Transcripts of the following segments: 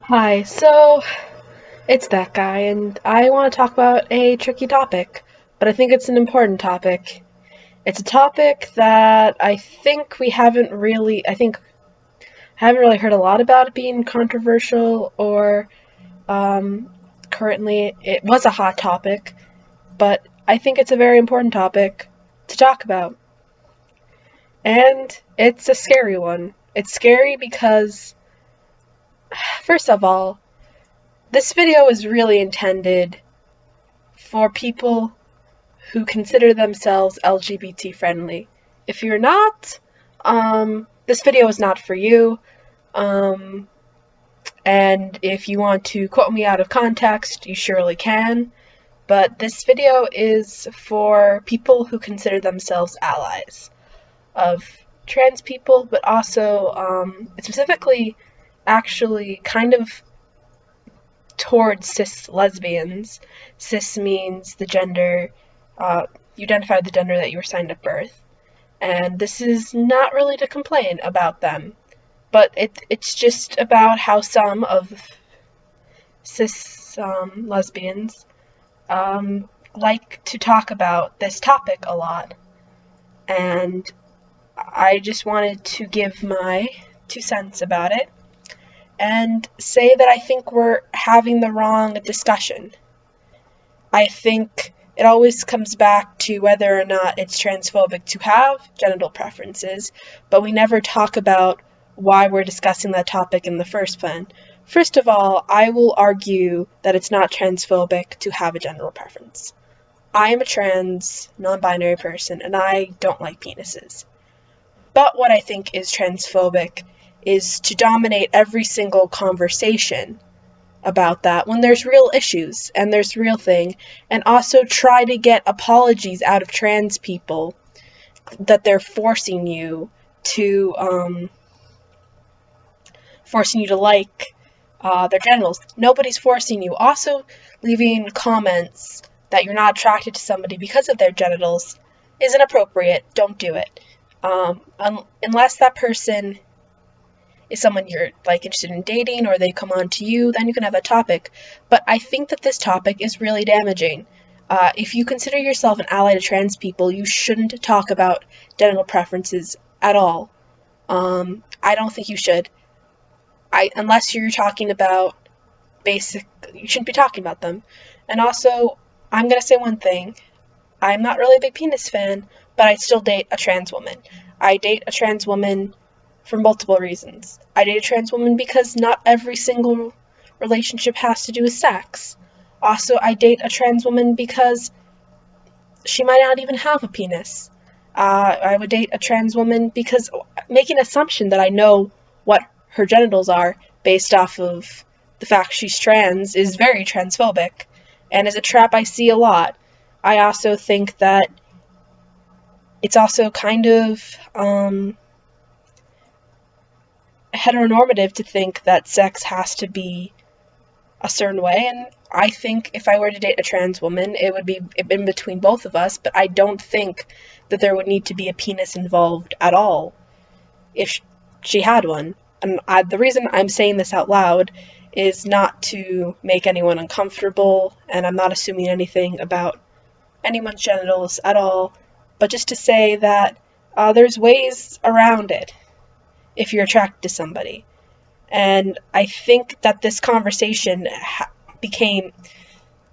Hi, so it's that guy, and I want to talk about a tricky topic, but I think it's an important topic. It's a topic that I haven't really heard a lot about it being controversial or um, currently it was a hot topic, but I think it's a very important topic to talk about. And it's a scary one. It's scary because, first of all, this video is really intended for people who consider themselves LGBT friendly. If you're not, this video is not for you. Um, and if you want to quote me out of context, you surely can. But this video is for people who consider themselves allies of trans people, but also specifically actually kind of towards cis lesbians. Cis means the gender, you identify the gender that you were assigned at birth. And this is not really to complain about them, but it's just about how some of cis lesbians like to talk about this topic a lot. And I just wanted to give my 2 cents about it and say that I think we're having the wrong discussion. I think it always comes back to whether or not it's transphobic to have genital preferences, but we never talk about why we're discussing that topic in the first place. First of all, I will argue that it's not transphobic to have a genital preference. I am a trans, non-binary person, and I don't like penises. But what I think is transphobic is to dominate every single conversation about that when there's real issues and there's real thing, and also try to get apologies out of trans people that they're forcing you to like their genitals. Nobody's forcing you. Also, leaving comments that you're not attracted to somebody because of their genitals is inappropriate. Don't do it. Unless that person is someone you're interested in dating or they come on to you, then you can have that topic. But I think that this topic is really damaging. If you consider yourself an ally to trans people, you shouldn't talk about genital preferences at all. I don't think you should. Unless you're talking about you shouldn't be talking about them. And also, I'm gonna say one thing. I'm not really a big penis fan, but I still date a trans woman. I date a trans woman for multiple reasons. I date a trans woman because not every single relationship has to do with sex. Also, I date a trans woman because she might not even have a penis. I would date a trans woman because making an assumption that I know what her genitals are based off of the fact she's trans is very transphobic and is a trap I see a lot. I also think that it's also kind of heteronormative to think that sex has to be a certain way, and I think if I were to date a trans woman, it would be in between both of us, but I don't think that there would need to be a penis involved at all if she had one. And the reason I'm saying this out loud is not to make anyone uncomfortable, and I'm not assuming anything about anyone's genitals at all, but just to say that there's ways around it if you're attracted to somebody. And I think that this conversation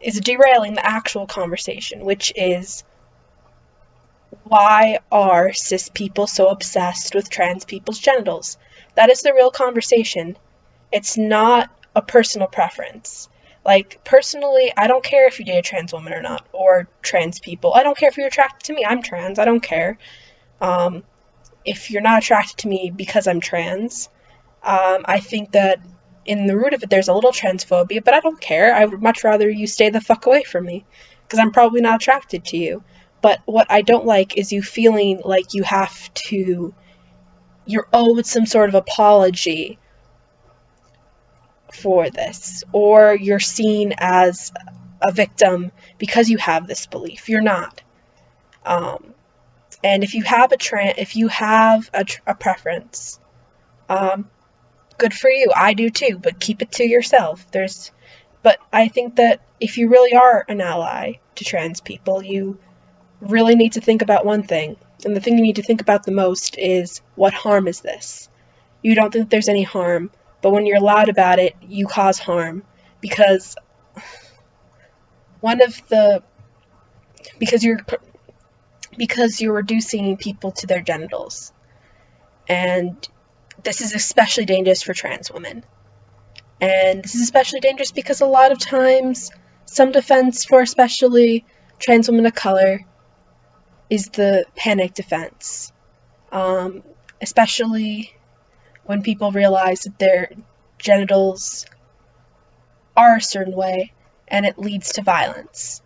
is derailing the actual conversation, which is, why are cis people so obsessed with trans people's genitals? That is the real conversation. It's not a personal preference. Personally, I don't care if you date a trans woman or not, or trans people. I don't care if you're attracted to me. I'm trans. I don't care. If you're not attracted to me because I'm trans, I think that in the root of it there's a little transphobia, but I don't care. I would much rather you stay the fuck away from me, because I'm probably not attracted to you. But what I don't like is you feeling like you're owed some sort of apology for this, or you're seen as a victim because you have this belief. You're not. And if you have a preference, good for you. I do too, but keep it to yourself. But I think that if you really are an ally to trans people, you really need to think about one thing. And the thing you need to think about the most is, what harm is this? You don't think there's any harm, but when you're loud about it, you cause harm. Because you're reducing people to their genitals. And this is especially dangerous for trans women. And this is especially dangerous because a lot of times, some defense for especially trans women of color is the panic defense. Especially when people realize that their genitals are a certain way and it leads to violence.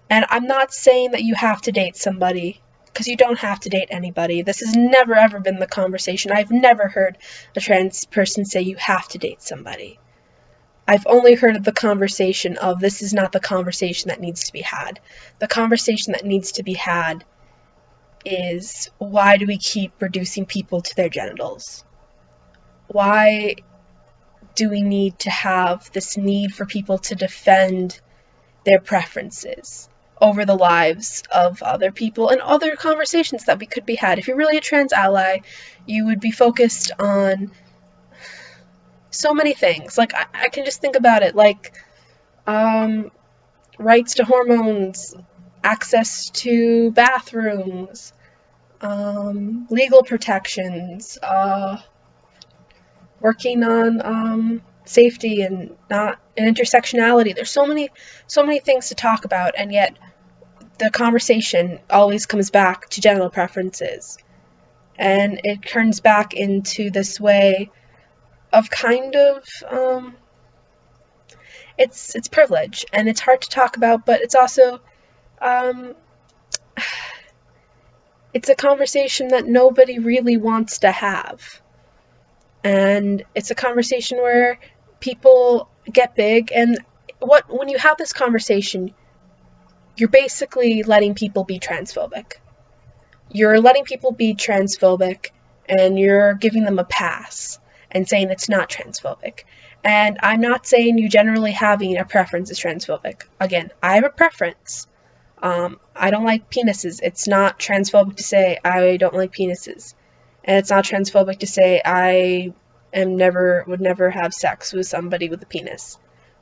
And I'm not saying that you have to date somebody, because you don't have to date anybody. This has never ever been the conversation. I've never heard a trans person say you have to date somebody. I've only heard of the conversation of, this is not the conversation that needs to be had. The conversation that needs to be had is, why do we keep reducing people to their genitals? Why do we need to have this need for people to defend their preferences over the lives of other people, and other conversations that we could be had? If you're really a trans ally, you would be focused on so many things. Like, I can just think about it, like, rights to hormones, access to bathrooms, legal protections, working on safety and intersectionality. There's so many things to talk about, and yet the conversation always comes back to genital preferences. And it turns back into this way of kind of, it's privilege, and it's hard to talk about, but it's also, it's a conversation that nobody really wants to have. And it's a conversation where people get big, and when you have this conversation, you're basically letting people be transphobic. You're letting people be transphobic, and you're giving them a pass and saying it's not transphobic. And I'm not saying you generally having a preference is transphobic. Again, I have a preference. I don't like penises. It's not transphobic to say I don't like penises. And it's not transphobic to say I would never have sex with somebody with a penis.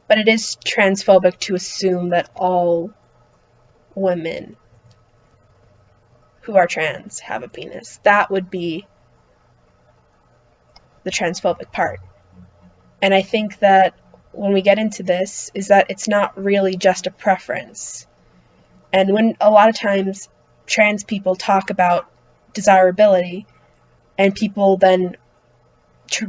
But it is transphobic to assume that all women who are trans have a penis. That would be the transphobic part. And I think that when we get into this, is that it's not really just a preference. And when a lot of times trans people talk about desirability, and people then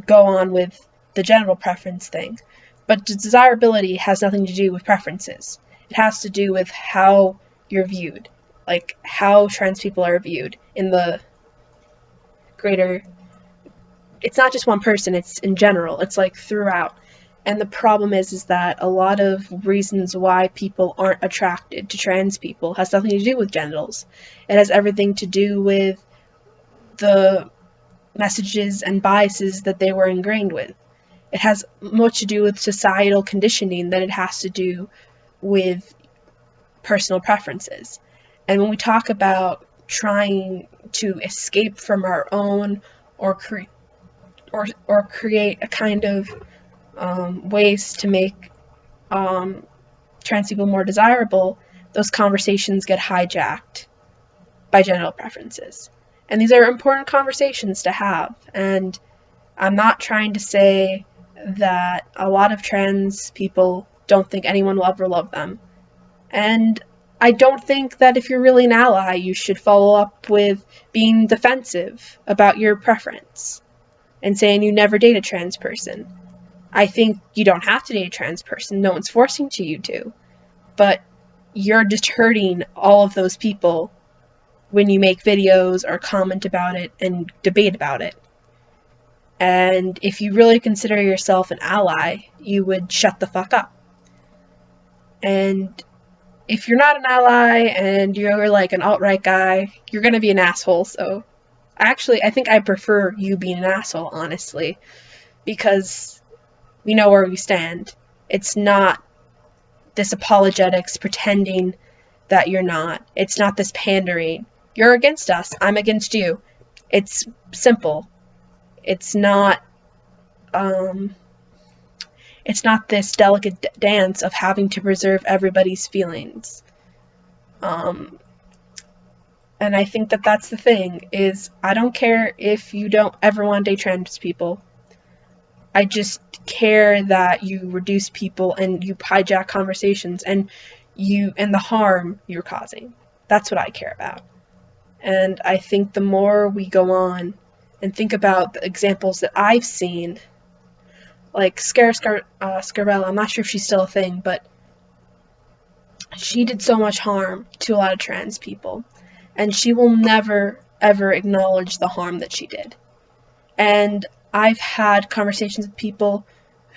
go on with the genital preference thing. But desirability has nothing to do with preferences. It has to do with how you're viewed, like how trans people are viewed in the greater. It's not just one person, it's in general. It's like throughout. And the problem is that a lot of reasons why people aren't attracted to trans people has nothing to do with genitals. It has everything to do with the messages and biases that they were ingrained with. It has much to do with societal conditioning than it has to do with personal preferences. And when we talk about trying to escape from our own or create a kind of ways to make trans people more desirable, those conversations get hijacked by genital preferences. And these are important conversations to have. And I'm not trying to say that a lot of trans people don't think anyone will ever love them. And I don't think that if you're really an ally, you should follow up with being defensive about your preference and saying you never date a trans person. I think you don't have to date a trans person. No one's forcing you to. But you're just hurting all of those people when you make videos or comment about it and debate about it. And if you really consider yourself an ally, you would shut the fuck up. And if you're not an ally and you're like an alt-right guy, you're gonna be an asshole. So actually, I think I prefer you being an asshole, honestly, because we know where we stand. It's not this apologetics pretending that you're not. It's not this pandering. You're against us, I'm against you. It's simple. It's not this delicate dance of having to preserve everybody's feelings. And I think that that's the thing, is I don't care if you don't ever want to date trans people. I just care that you reduce people and you hijack conversations and the harm you're causing. That's what I care about. And I think the more we go on and think about the examples that I've seen, like Scarella, I'm not sure if she's still a thing, but she did so much harm to a lot of trans people. And she will never, ever acknowledge the harm that she did. And I've had conversations with people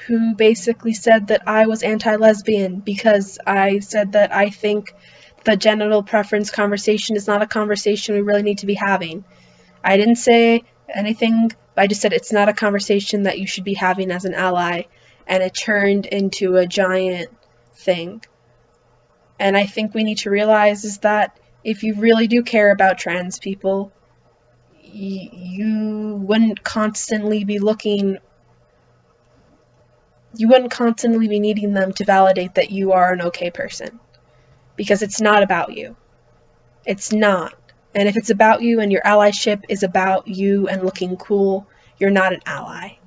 who basically said that I was anti-lesbian because I said that I think the genital preference conversation is not a conversation we really need to be having. I didn't say anything, I just said it's not a conversation that you should be having as an ally, and it turned into a giant thing. And I think we need to realize is that if you really do care about trans people, you wouldn't constantly be needing them to validate that you are an okay person. Because it's not about you. It's not. And if it's about you and your allyship is about you and looking cool, you're not an ally.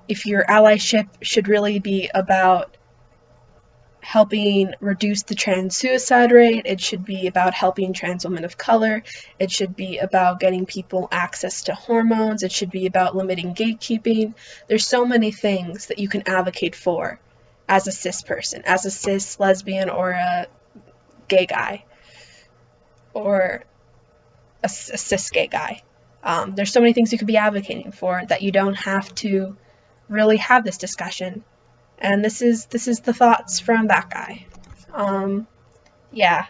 If your allyship should really be about helping reduce the trans suicide rate, it should be about helping trans women of color, it should be about getting people access to hormones, it should be about limiting gatekeeping. There's so many things that you can advocate for as a cis person, as a cis lesbian or a gay guy, or a cis gay guy. There's so many things you could be advocating for that you don't have to really have this discussion. And this is the thoughts from that guy. Yeah.